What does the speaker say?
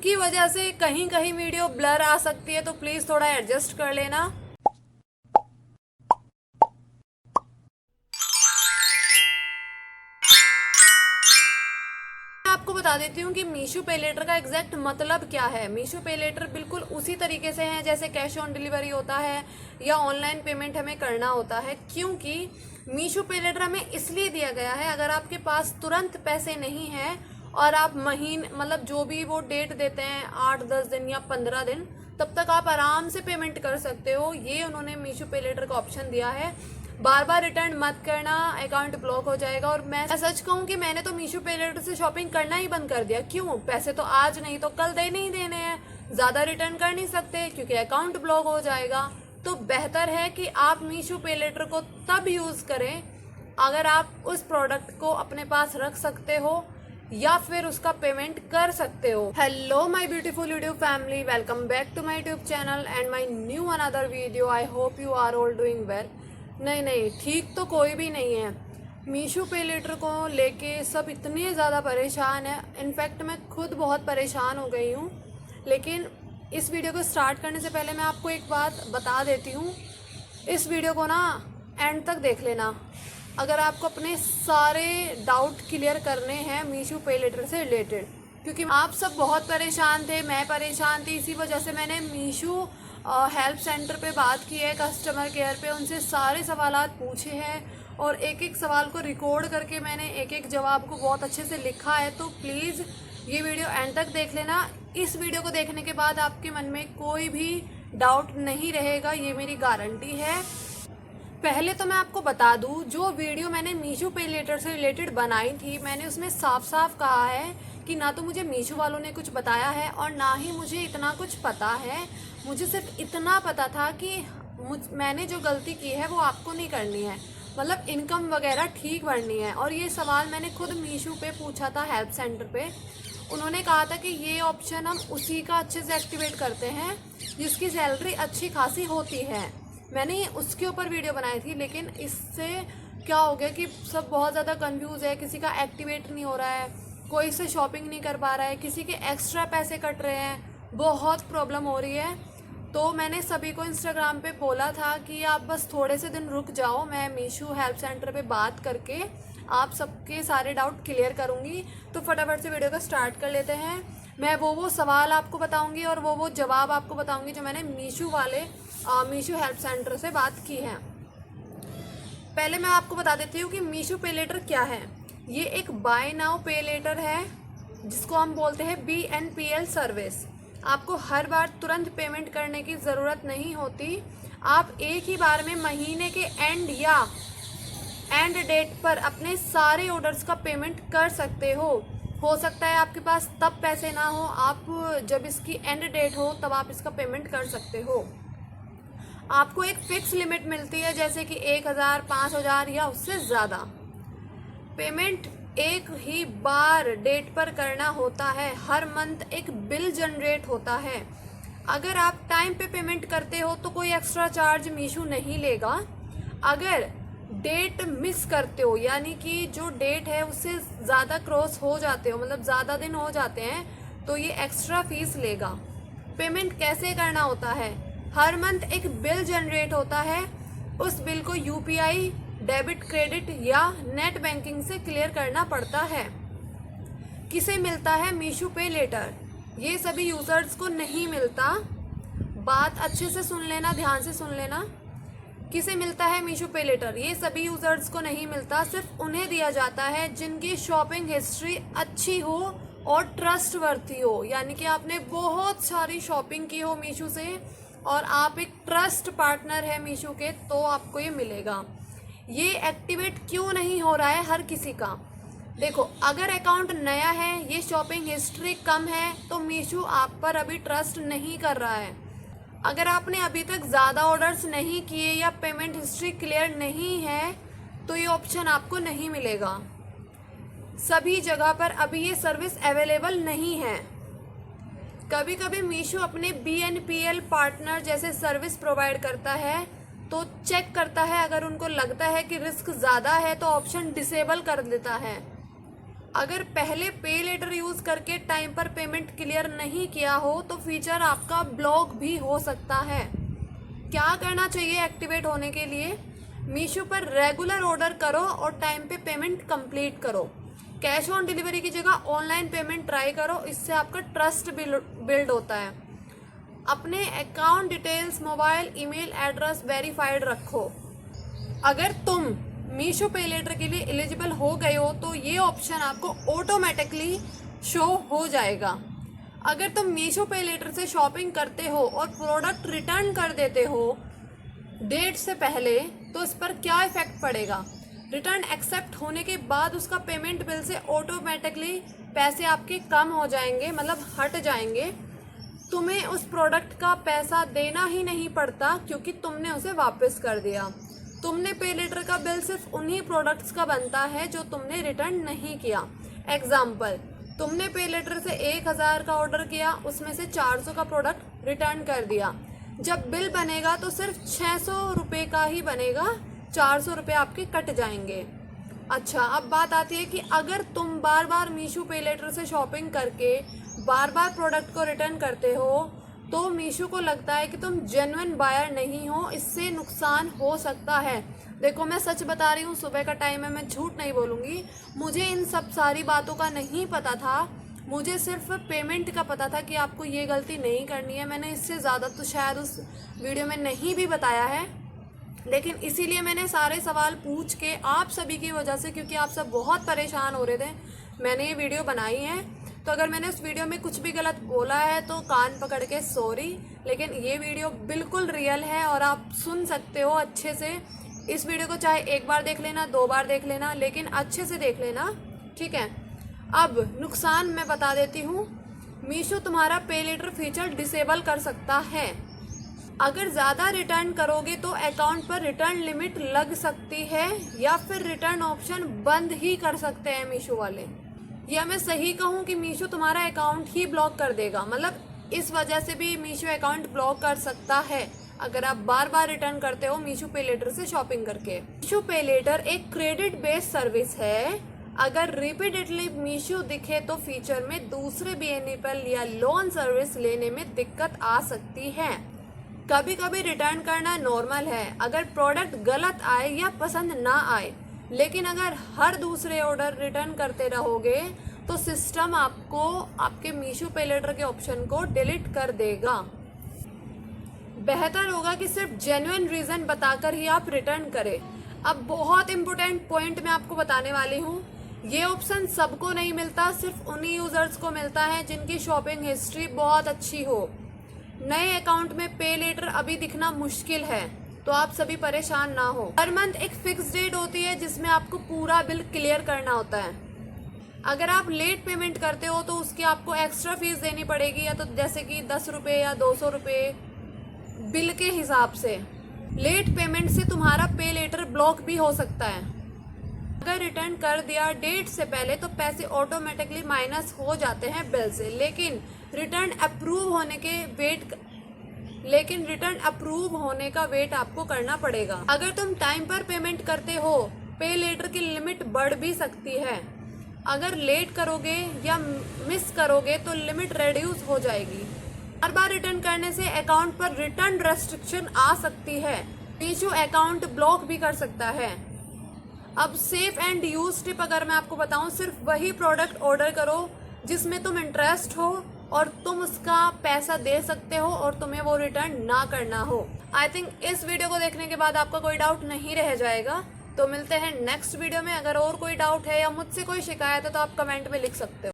जिसकी वजह से कहीं कहीं वीडियो ब्लर आ सकती है, तो प्लीज़ थोड़ा एडजस्ट कर लेना। मैं आपको बता देती हूँ कि मीशो पे लेटर का एग्जैक्ट मतलब क्या है। मीशो पे लेटर बिल्कुल उसी तरीके से है जैसे कैश ऑन डिलीवरी होता है या ऑनलाइन पेमेंट हमें करना होता है, क्योंकि मीशो पे लेटर हमें इसलिए दिया गया है, अगर आपके पास तुरंत पैसे नहीं हैं और आप महीने मतलब जो भी वो डेट देते हैं 8-10 दिन या 15 दिन, तब तक आप आराम से पेमेंट कर सकते हो। ये उन्होंने मीशो पे लेटर का ऑप्शन दिया है। बार बार रिटर्न मत करना, अकाउंट ब्लॉक हो जाएगा। और मैं सच कहूँ कि मैंने तो मीशो पे लेटर से शॉपिंग करना ही बंद कर दिया। क्यों? पैसे तो आज नहीं तो कल देने ही देने हैं, ज़्यादा रिटर्न कर नहीं सकते क्योंकि अकाउंट ब्लॉक हो जाएगा। तो बेहतर है कि आप मीशो पे लेटर को तब यूज़ करें अगर आप उस प्रोडक्ट को अपने पास रख सकते हो या फिर उसका पेमेंट कर सकते हो। Hello my beautiful YouTube family, welcome back to my YouTube channel and my new another video. I hope you are all doing well. नहीं, ठीक तो कोई भी नहीं है। मीशो पे लेटर को लेके सब इतने ज़्यादा परेशान है, इनफैक्ट मैं खुद बहुत परेशान हो गई हूँ। लेकिन इस वीडियो को स्टार्ट करने से पहले मैं आपको एक बात बता देती हूँ। इस वीडियो को ना एंड तक देख लेना अगर आपको अपने सारे डाउट क्लियर करने हैं मीशो पे लेटर से रिलेटेड, क्योंकि आप सब बहुत परेशान थे, मैं परेशान थी। इसी वजह से मैंने मीशो हेल्प सेंटर पे बात की है, कस्टमर केयर पे उनसे सारे सवालात पूछे हैं और एक एक सवाल को रिकॉर्ड करके मैंने एक एक जवाब को बहुत अच्छे से लिखा है। तो प्लीज़ ये वीडियो एंड तक देख लेना। इस वीडियो को देखने के बाद आपके मन में कोई भी डाउट नहीं रहेगा, ये मेरी गारंटी है। पहले तो मैं आपको बता दूं, जो वीडियो मैंने मीशो पे लेटर से रिलेटेड बनाई थी, मैंने उसमें साफ साफ कहा है कि ना तो मुझे मीशो वालों ने कुछ बताया है और ना ही मुझे इतना कुछ पता है। मुझे सिर्फ इतना पता था कि मैंने जो गलती की है वो आपको नहीं करनी है, मतलब इनकम वगैरह ठीक भरनी है। और ये सवाल मैंने खुद मीशो पे पूछा था हेल्प सेंटर पे। उन्होंने कहा था कि ये ऑप्शन हम उसी का अच्छे से एक्टिवेट करते हैं जिसकी सैलरी अच्छी खासी होती है। मैंने उसके ऊपर वीडियो बनाई थी, लेकिन इससे क्या हो गया कि सब बहुत ज़्यादा कंफ्यूज है, किसी का एक्टिवेट नहीं हो रहा है, कोई से शॉपिंग नहीं कर पा रहा है, किसी के एक्स्ट्रा पैसे कट रहे हैं, बहुत प्रॉब्लम हो रही है। तो मैंने सभी को इंस्टाग्राम पे बोला था कि आप बस थोड़े से दिन रुक जाओ, मैं मीशो हेल्प सेंटर पे बात करके आप सबके सारे डाउट क्लियर करूँगी। तो फटाफट से वीडियो को स्टार्ट कर लेते हैं। मैं वो सवाल आपको बताऊँगी और वो जवाब आपको बताऊँगी जो मैंने मीशो हेल्प सेंटर से बात की है। पहले मैं आपको बता देती हूँ कि मीशो पे लेटर क्या है। ये एक बाय नाउ पे लेटर है जिसको हम बोलते हैं BNPL सर्विस। आपको हर बार तुरंत पेमेंट करने की ज़रूरत नहीं होती। आप एक ही बार में महीने के एंड डेट पर अपने सारे ऑर्डर्स का पेमेंट कर सकते हो सकता है आपके पास तब पैसे ना हो, आप जब इसकी एंड डेट हो तब आप इसका पेमेंट कर सकते हो। आपको एक फिक्स लिमिट मिलती है, जैसे कि 1000, 5000 या उससे ज़्यादा। पेमेंट एक ही बार डेट पर करना होता है। हर मंथ एक बिल जनरेट होता है। अगर आप टाइम पे पेमेंट करते हो तो कोई एक्स्ट्रा चार्ज मीशो नहीं लेगा। अगर डेट मिस करते हो, यानी कि जो डेट है उससे ज़्यादा क्रॉस हो जाते हो, मतलब ज़्यादा दिन हो जाते हैं, तो ये एक्स्ट्रा फीस लेगा। पेमेंट कैसे करना होता है? हर मंथ एक बिल जनरेट होता है। उस बिल को UPI, डेबिट, क्रेडिट या नेट बैंकिंग से क्लियर करना पड़ता है। किसे मिलता है मीशो पे लेटर? ये सभी यूजर्स को नहीं मिलता। बात अच्छे से सुन लेना, ध्यान से सुन लेना। किसे मिलता है मीशो पे लेटर? ये सभी यूजर्स को नहीं मिलता, सिर्फ उन्हें दिया जाता है जिनकी शॉपिंग हिस्ट्री अच्छी हो और ट्रस्टवर्थी हो, यानी कि आपने बहुत सारी शॉपिंग की हो मीशो से और आप एक ट्रस्ट पार्टनर है मीशो के, तो आपको ये मिलेगा। ये एक्टिवेट क्यों नहीं हो रहा है हर किसी का? देखो, अगर अकाउंट नया है, ये शॉपिंग हिस्ट्री कम है, तो मीशो आप पर अभी ट्रस्ट नहीं कर रहा है। अगर आपने अभी तक ज़्यादा ऑर्डर्स नहीं किए या पेमेंट हिस्ट्री क्लियर नहीं है, तो ये ऑप्शन आपको नहीं मिलेगा। सभी जगह पर अभी ये सर्विस अवेलेबल नहीं है। कभी कभी मीशो अपने BNPL पार्टनर जैसे सर्विस प्रोवाइड करता है, तो चेक करता है, अगर उनको लगता है कि रिस्क ज़्यादा है तो ऑप्शन डिसेबल कर देता है। अगर पहले पे लेटर यूज़ करके टाइम पर पेमेंट क्लियर नहीं किया हो तो फीचर आपका ब्लॉक भी हो सकता है। क्या करना चाहिए एक्टिवेट होने के लिए? मीशो पर रेगुलर ऑर्डर करो और टाइम पे पेमेंट कंप्लीट करो। कैश ऑन डिलीवरी की जगह ऑनलाइन पेमेंट ट्राई करो, इससे आपका ट्रस्ट बिल्ड होता है। अपने account details, mobile, email address verified रखो। अगर तुम मीशो पे लेटर के लिए एलिजिबल हो गए हो तो ये ऑप्शन आपको ऑटोमेटिकली शो हो जाएगा। अगर तुम मीशो पे लेटर से शॉपिंग करते हो और प्रोडक्ट रिटर्न कर देते हो डेट से पहले, तो इस पर क्या इफेक्ट पड़ेगा? रिटर्न एक्सेप्ट होने के बाद उसका पेमेंट बिल से ऑटोमेटिकली पैसे आपके कम हो जाएंगे, मतलब हट जाएंगे। तुम्हें उस प्रोडक्ट का पैसा देना ही नहीं पड़ता क्योंकि तुमने उसे वापस कर दिया। तुमने पे लेटर का बिल सिर्फ उन्हीं प्रोडक्ट्स का बनता है जो तुमने रिटर्न नहीं किया। एग्जाम्पल, तुमने पे लेटर से 1000 का ऑर्डर किया, उसमें से 400 का प्रोडक्ट रिटर्न कर दिया। जब बिल बनेगा तो सिर्फ 600 रुपये का ही बनेगा, 400 रुपये आपके कट जाएंगे। अच्छा, अब बात आती है कि अगर तुम बार बार मीशो पे लेटर से शॉपिंग करके बार बार प्रोडक्ट को रिटर्न करते हो तो मीशो को लगता है कि तुम जेन्युइन बायर नहीं हो, इससे नुकसान हो सकता है। देखो, मैं सच बता रही हूँ, सुबह का टाइम है, मैं झूठ नहीं बोलूँगी। मुझे इन सब सारी बातों का नहीं पता था, मुझे सिर्फ पेमेंट का पता था कि आपको ये गलती नहीं करनी है। मैंने इससे ज़्यादा तो शायद उस वीडियो में नहीं भी बताया है, लेकिन इसीलिए मैंने सारे सवाल पूछ के आप सभी की वजह से, क्योंकि आप सब बहुत परेशान हो रहे थे, मैंने ये वीडियो बनाई है। तो अगर मैंने उस वीडियो में कुछ भी गलत बोला है तो कान पकड़ के सॉरी, लेकिन ये वीडियो बिल्कुल रियल है और आप सुन सकते हो अच्छे से। इस वीडियो को चाहे एक बार देख लेना, 2 बार देख लेना, लेकिन अच्छे से देख लेना, ठीक है। अब नुकसान मैं बता देती हूँ। मीशो तुम्हारा पे लेटर फीचर डिसेबल कर सकता है। अगर ज़्यादा रिटर्न करोगे तो अकाउंट पर रिटर्न लिमिट लग सकती है या फिर रिटर्न ऑप्शन बंद ही कर सकते हैं मीशो वाले। या मैं सही कहूँ कि मीशो तुम्हारा अकाउंट ही ब्लॉक कर देगा, मतलब इस वजह से भी मीशो अकाउंट ब्लॉक कर सकता है अगर आप बार बार रिटर्न करते हो मीशो पे लेटर से शॉपिंग करके। मीशो पे लेटर एक क्रेडिट बेस्ड सर्विस है। अगर रिपीटेडली मीशो दिखे तो फ्यूचर में दूसरे BNPL या लोन सर्विस लेने में दिक्कत आ सकती है। कभी कभी रिटर्न करना नॉर्मल है अगर प्रोडक्ट गलत आए या पसंद ना आए, लेकिन अगर हर दूसरे ऑर्डर रिटर्न करते रहोगे तो सिस्टम आपको आपके मीशो पे लेटर के ऑप्शन को डिलीट कर देगा। बेहतर होगा कि सिर्फ जेन्युइन रीज़न बताकर ही आप रिटर्न करें। अब बहुत इंपॉर्टेंट पॉइंट मैं आपको बताने वाली हूँ। ये ऑप्शन सबको नहीं मिलता, सिर्फ उन्हीं यूज़र्स को मिलता है जिनकी शॉपिंग हिस्ट्री बहुत अच्छी हो। नए अकाउंट में पे लेटर अभी दिखना मुश्किल है, तो आप सभी परेशान ना हो। हर मंथ एक फिक्स डेट होती है जिसमें आपको पूरा बिल क्लियर करना होता है। अगर आप लेट पेमेंट करते हो तो उसकी आपको एक्स्ट्रा फीस देनी पड़ेगी, या तो जैसे कि 10 रुपये या 200 रुपये बिल के हिसाब से। लेट पेमेंट से तुम्हारा पे लेटर ब्लॉक भी हो सकता है। अगर रिटर्न कर दिया डेट से पहले तो पैसे ऑटोमेटिकली माइनस हो जाते हैं बिल से, लेकिन रिटर्न अप्रूव होने का वेट आपको करना पड़ेगा। अगर तुम टाइम पर पेमेंट करते हो, पे लेटर की लिमिट बढ़ भी सकती है। अगर लेट करोगे या मिस करोगे तो लिमिट रिड्यूस हो जाएगी। बार बार रिटर्न करने से अकाउंट पर रिटर्न रेस्ट्रिक्शन आ सकती है। मीशो अकाउंट ब्लॉक भी कर सकता है। अब सेफ एंड यूज टिप अगर मैं आपको बताऊं, सिर्फ वही प्रोडक्ट ऑर्डर करो जिसमें तुम इंटरेस्ट हो और तुम उसका पैसा दे सकते हो और तुम्हें वो रिटर्न ना करना हो। आई थिंक इस वीडियो को देखने के बाद आपका कोई डाउट नहीं रह जाएगा। तो मिलते हैं नेक्स्ट वीडियो में। अगर और कोई डाउट है या मुझसे कोई शिकायत है तो आप कमेंट में लिख सकते हो।